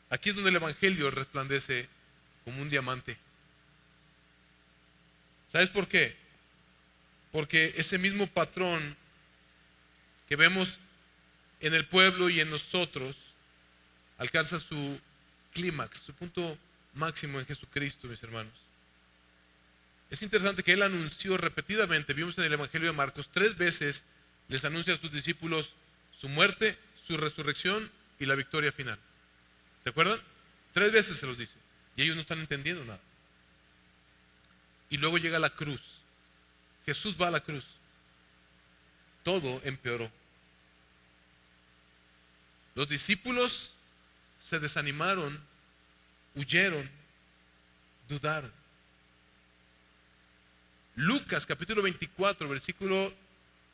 aquí es donde el Evangelio resplandece como un diamante. ¿Sabes por qué? Porque ese mismo patrón que vemos en el pueblo y en nosotros alcanza su clímax, su punto máximo en Jesucristo, mis hermanos. Es interesante que Él anunció repetidamente, vimos en el Evangelio de Marcos, 3 veces les anuncia a sus discípulos su muerte, su resurrección y la victoria final. ¿Se acuerdan? 3 veces se los dice y ellos no están entendiendo nada. Y luego llega la cruz. Jesús va a la cruz. Todo empeoró. Los discípulos se desanimaron, huyeron, dudaron. Lucas capítulo 24, versículo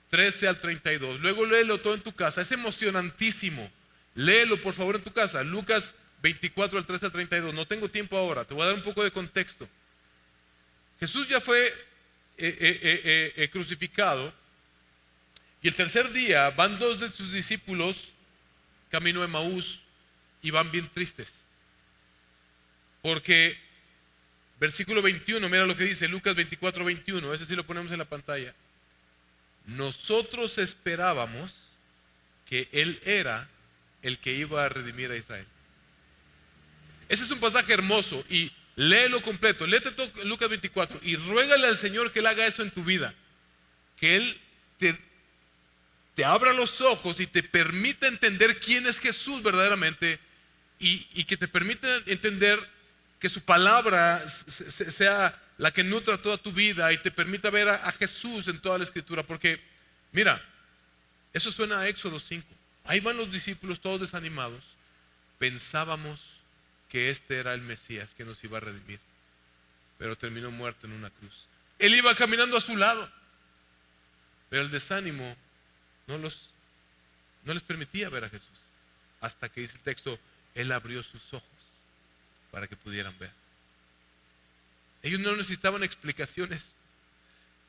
13 al 32. Luego léelo todo en tu casa, es emocionantísimo. Léelo por favor en tu casa. Lucas 24 al 13 al 32. No tengo tiempo ahora, te voy a dar un poco de contexto. Jesús ya fue crucificado y el tercer día van 2 de sus discípulos camino a Emaús y van bien tristes. Porque versículo 21, mira lo que dice Lucas 24, 21, ese sí lo ponemos en la pantalla. Nosotros esperábamos que Él era el que iba a redimir a Israel. Ese es un pasaje hermoso y léelo completo, léete todo Lucas 24 y ruégale al Señor que Él haga eso en tu vida. Que Él te abra los ojos y te permita entender quién es Jesús verdaderamente y que te permita entender que su palabra sea la que nutra toda tu vida y te permita ver a Jesús en toda la Escritura. Porque, mira, eso suena a Éxodo 5. Ahí van los discípulos todos desanimados. Pensábamos que este era el Mesías que nos iba a redimir, pero terminó muerto en una cruz. Él iba caminando a su lado, pero el desánimo no les permitía ver a Jesús. Hasta que dice el texto, Él abrió sus ojos para que pudieran ver. Ellos no necesitaban explicaciones,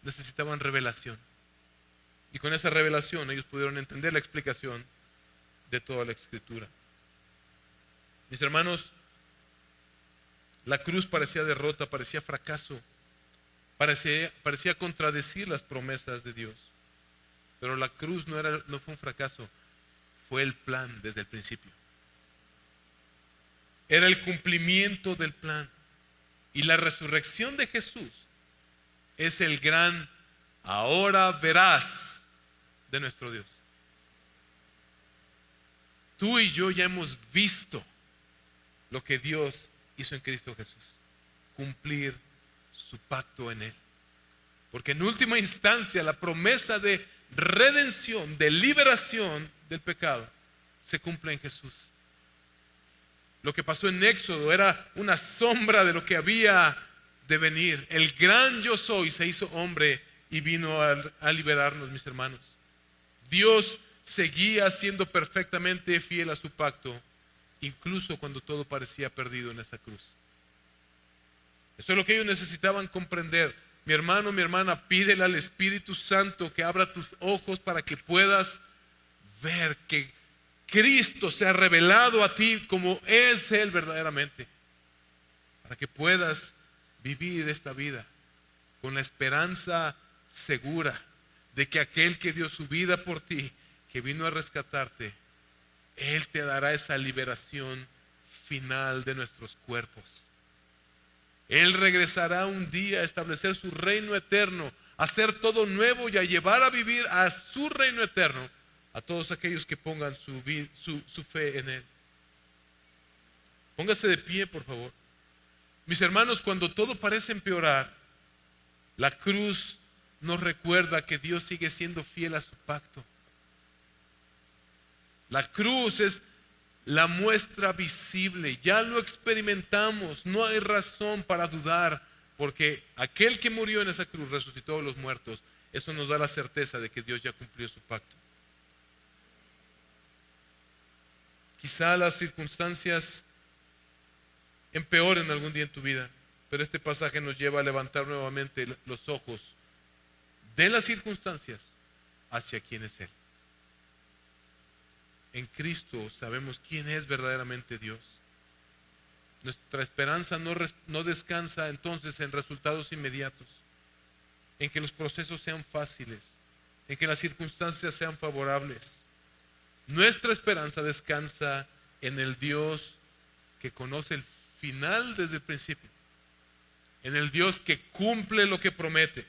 necesitaban revelación. Y con esa revelación ellos pudieron entender la explicación de toda la Escritura. Mis hermanos, la cruz parecía derrota, parecía fracaso, parecía contradecir las promesas de Dios. Pero la cruz no fue un fracaso, fue el plan desde el principio. Era el cumplimiento del plan. Y la resurrección de Jesús es el gran ahora verás de nuestro Dios. Tú y yo ya hemos visto lo que Dios hizo en Cristo Jesús. Cumplir su pacto en Él. Porque en última instancia la promesa de redención, de liberación del pecado, se cumple en Jesús. Lo que pasó en Éxodo era una sombra de lo que había de venir. El gran yo soy se hizo hombre y vino a liberarnos, mis hermanos. Dios seguía siendo perfectamente fiel a su pacto, incluso cuando todo parecía perdido en esa cruz. Eso es lo que ellos necesitaban comprender. Mi hermano, mi hermana, pídele al Espíritu Santo que abra tus ojos para que puedas ver que Cristo se ha revelado a ti como es Él verdaderamente, para que puedas vivir esta vida con la esperanza segura de que aquel que dio su vida por ti, que vino a rescatarte, Él te dará esa liberación final de nuestros cuerpos. Él regresará un día a establecer su reino eterno, a hacer todo nuevo y a llevar a vivir a su reino eterno a todos aquellos que pongan su fe en Él. Póngase de pie, por favor. Mis hermanos, cuando todo parece empeorar, la cruz nos recuerda que Dios sigue siendo fiel a su pacto. La cruz es la muestra visible, ya lo experimentamos, no hay razón para dudar, porque aquel que murió en esa cruz resucitó a los muertos. Eso nos da la certeza de que Dios ya cumplió su pacto. Quizá las circunstancias empeoren algún día en tu vida, pero este pasaje nos lleva a levantar nuevamente los ojos de las circunstancias hacia quién es Él. En Cristo sabemos quién es verdaderamente Dios. Nuestra esperanza no descansa entonces en resultados inmediatos, en que los procesos sean fáciles, en que las circunstancias sean favorables. Nuestra esperanza descansa en el Dios que conoce el final desde el principio, en el Dios que cumple lo que promete,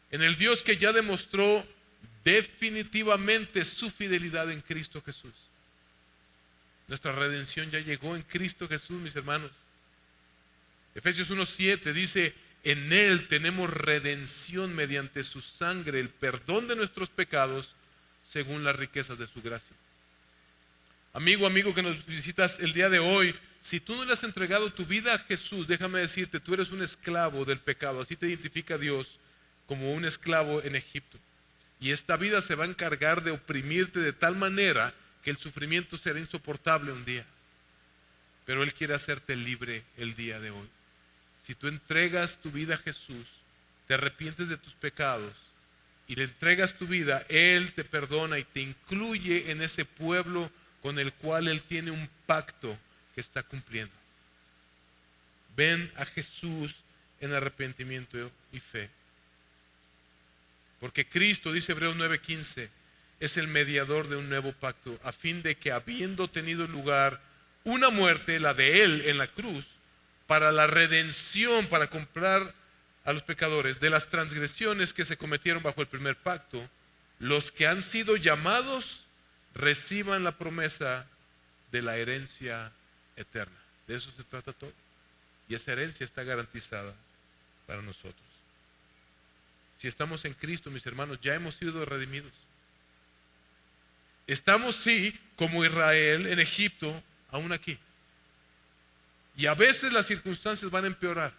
en el Dios que ya demostró definitivamente su fidelidad en Cristo Jesús. Nuestra redención ya llegó en Cristo Jesús, mis hermanos. Efesios 1:7 dice: en Él tenemos redención mediante su sangre, el perdón de nuestros pecados, según las riquezas de su gracia. Amigo que nos visitas el día de hoy, si tú no le has entregado tu vida a Jesús, déjame decirte, tú eres un esclavo del pecado. Así te identifica Dios, como un esclavo en Egipto. Y esta vida se va a encargar de oprimirte de tal manera que el sufrimiento será insoportable un día. Pero Él quiere hacerte libre el día de hoy. Si tú entregas tu vida a Jesús, te arrepientes de tus pecados y le entregas tu vida, Él te perdona y te incluye en ese pueblo con el cual Él tiene un pacto que está cumpliendo. Ven a Jesús en arrepentimiento y fe. Porque Cristo, dice Hebreos 9:15, es el mediador de un nuevo pacto, a fin de que, habiendo tenido lugar una muerte, la de Él en la cruz, para la redención, para comprar a los pecadores de las transgresiones que se cometieron bajo el primer pacto, los que han sido llamados reciban la promesa de la herencia eterna. De eso se trata todo. Y esa herencia está garantizada para nosotros. Si estamos en Cristo, mis hermanos, ya hemos sido redimidos. Estamos, sí, como Israel en Egipto, aún aquí. Y a veces las circunstancias van a empeorar.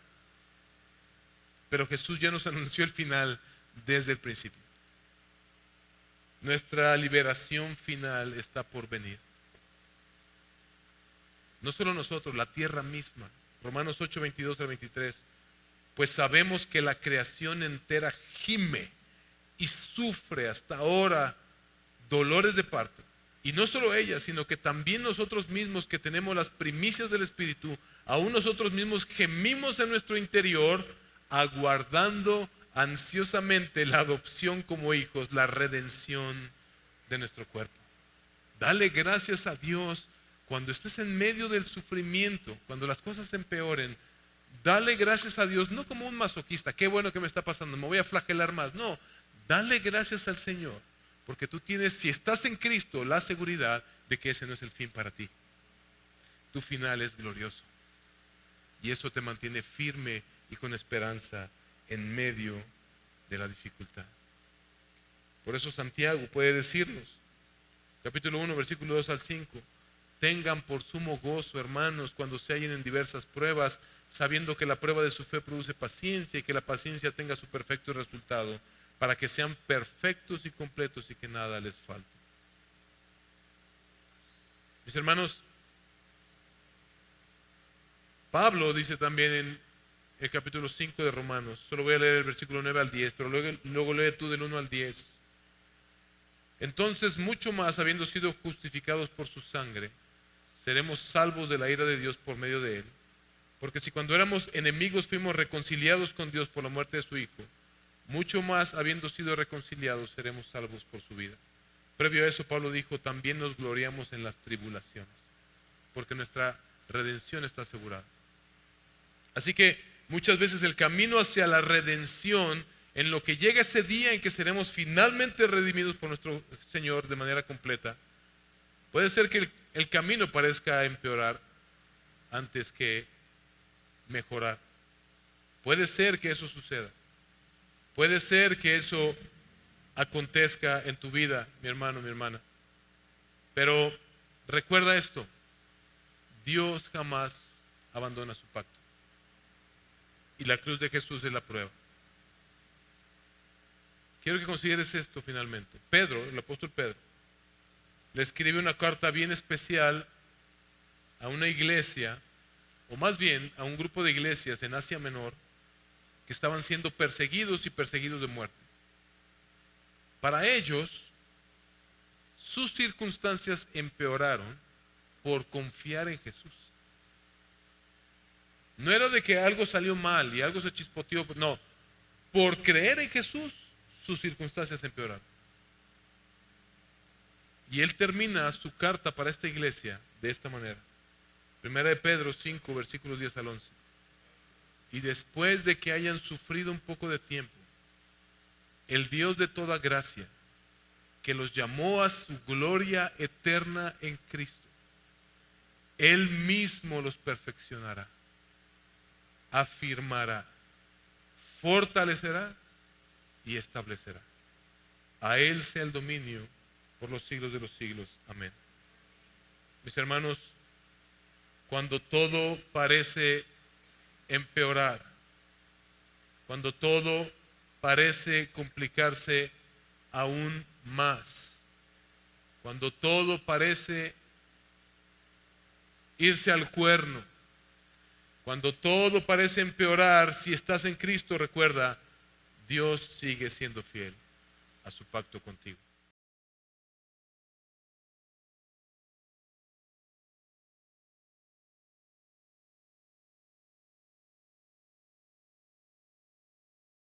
Pero Jesús ya nos anunció el final desde el principio. Nuestra liberación final está por venir. No solo nosotros, la tierra misma. Romanos 8:22-23. Pues sabemos que la creación entera gime y sufre hasta ahora dolores de parto. Y no solo ella, sino que también nosotros mismos, que tenemos las primicias del Espíritu, aún nosotros mismos gemimos en nuestro interior, aguardando ansiosamente la adopción como hijos, la redención de nuestro cuerpo. Dale gracias a Dios cuando estés en medio del sufrimiento, cuando las cosas empeoren. Dale gracias a Dios, no como un masoquista, qué bueno que me está pasando, me voy a flagelar más. No, dale gracias al Señor, porque tú tienes, si estás en Cristo, la seguridad de que ese no es el fin para ti. Tu final es glorioso. Y eso te mantiene firme y con esperanza en medio de la dificultad. Por eso Santiago puede decirnos, capítulo 1, versículo 2-5, tengan por sumo gozo, hermanos, cuando se hallen en diversas pruebas, sabiendo que la prueba de su fe produce paciencia y que la paciencia tenga su perfecto resultado, para que sean perfectos y completos y que nada les falte. Mis hermanos, Pablo dice también en el capítulo 5 de Romanos, solo voy a leer el versículo 9-10, pero luego lee tú del 1-10. Entonces, mucho más, habiendo sido justificados por su sangre, seremos salvos de la ira de Dios por medio de Él. Porque si cuando éramos enemigos fuimos reconciliados con Dios por la muerte de su Hijo, mucho más habiendo sido reconciliados seremos salvos por su vida. Previo a eso, Pablo dijo, también nos gloriamos en las tribulaciones, porque nuestra redención está asegurada. Así que muchas veces el camino hacia la redención, en lo que llega ese día en que seremos finalmente redimidos por nuestro Señor de manera completa, puede ser que el camino parezca empeorar antes que mejorar. Puede ser que eso suceda. Puede ser que eso acontezca en tu vida, mi hermano, mi hermana. Pero recuerda esto, Dios jamás abandona su pacto. Y la cruz de Jesús es la prueba. Quiero que consideres esto finalmente. Pedro, el apóstol Pedro, le escribe una carta bien especial a una iglesia, o más bien a un grupo de iglesias en Asia Menor, que estaban siendo perseguidos y perseguidos de muerte. Para ellos, sus circunstancias empeoraron por confiar en Jesús. No era de que algo salió mal y algo se chispoteó, no. Por creer en Jesús, sus circunstancias empeoraron. Y él termina su carta para esta iglesia de esta manera. Primera de Pedro 5, versículos 10 al 11. Y después de que hayan sufrido un poco de tiempo, el Dios de toda gracia, que los llamó a su gloria eterna en Cristo, Él mismo los perfeccionará, afirmará, fortalecerá y establecerá. A Él sea el dominio por los siglos de los siglos. Amén. Mis hermanos, cuando todo parece empeorar, cuando todo parece complicarse aún más, cuando todo parece irse al cuerno, cuando todo parece empeorar, si estás en Cristo, recuerda, Dios sigue siendo fiel a su pacto contigo.